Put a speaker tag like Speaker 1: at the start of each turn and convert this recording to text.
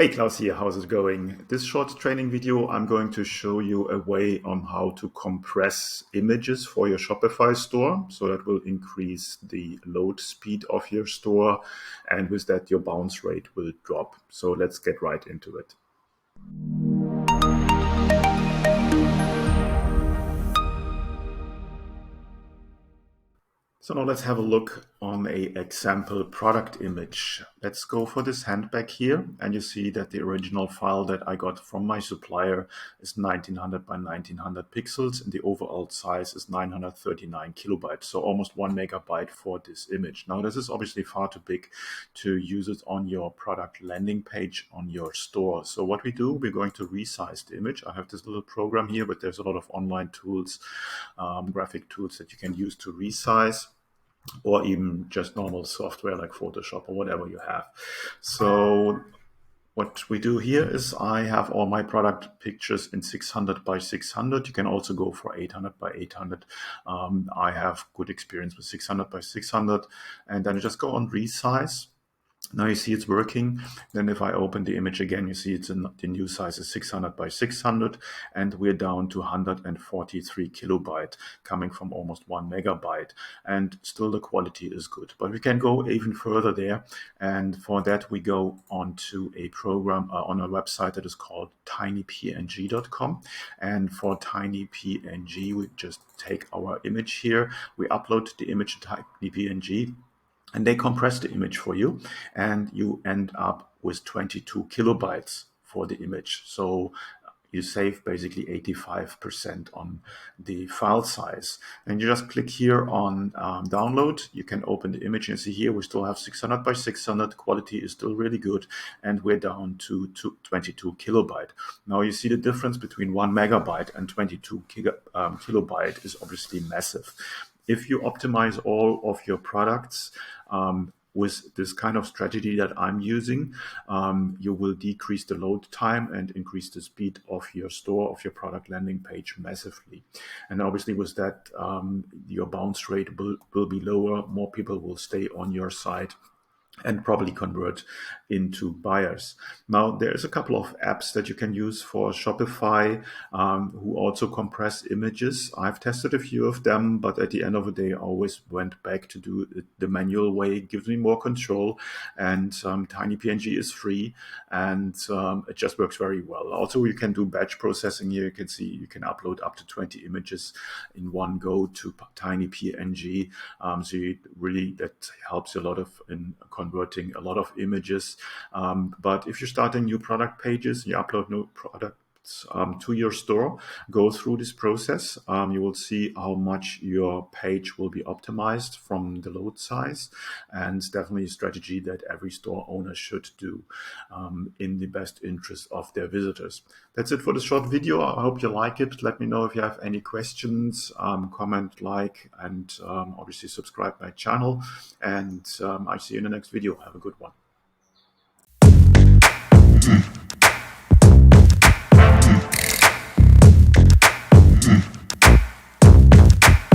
Speaker 1: Hey Klaus here, how's it going? This short training video, I'm going to show you a way on how to compress images for your Shopify store. So that will increase the load speed of your store, and with that your bounce rate will drop. So let's get right into it. So now let's have a look on a example product image. Let's go for this handbag here, and you see that the original file that I got from my supplier is 1900 by 1900 pixels, and the overall size is 939 kilobytes, so almost 1 megabyte for this image. Now this is obviously far too big to use it on your product landing page on your store. So what we do, we're going to resize the image. I have this little program here, but there's a lot of online tools, graphic tools that you can use to resize, or even just normal software like Photoshop or whatever you have. So what we do here is I have all my product pictures in 600 by 600. You can also go for 800 by 800. I have good experience with 600 by 600. And then you just go on resize. Now you see it's working. Then if I open the image again, you see the new size is 600 by 600, and we're down to 143 kilobyte, coming from almost 1 megabyte. And still the quality is good. But we can go even further there. And for that, we go onto a program on a website that is called tinypng.com. And for tinypng, we just take our image here. We upload the image to tinypng, and they compress the image for you, and you end up with 22 kilobytes for the image. So you save basically 85% on the file size. And you just click here on download. You can open the image and see here we still have 600 by 600. Quality is still really good, and we're down to 22 kilobyte. Now you see the difference between 1 megabyte and 22 kilobyte is obviously massive. If you optimize all of your products with this kind of strategy that I'm using, you will decrease the load time and increase the speed of your store, of your product landing page massively. And obviously with that, your bounce rate will be lower. More people will stay on your site and probably convert into buyers. Now, there's a couple of apps that you can use for Shopify who also compress images. I've tested a few of them, but at the end of the day, I always went back to do it the manual way. It gives me more control, and TinyPNG is free, and it just works very well. Also, you can do batch processing here. You can see you can upload up to 20 images in one go to TinyPNG. So that helps you a lot in converting a lot of images. But if you're starting new product pages, you upload new products to your store, go through this process. You will see how much your page will be optimized from the load size, and it's definitely a strategy that every store owner should do in the best interest of their visitors. That's it for the short video. I hope you like it. Let me know if you have any questions, comment, like, and obviously subscribe my channel. And I'll see you in the next video. Have a good one.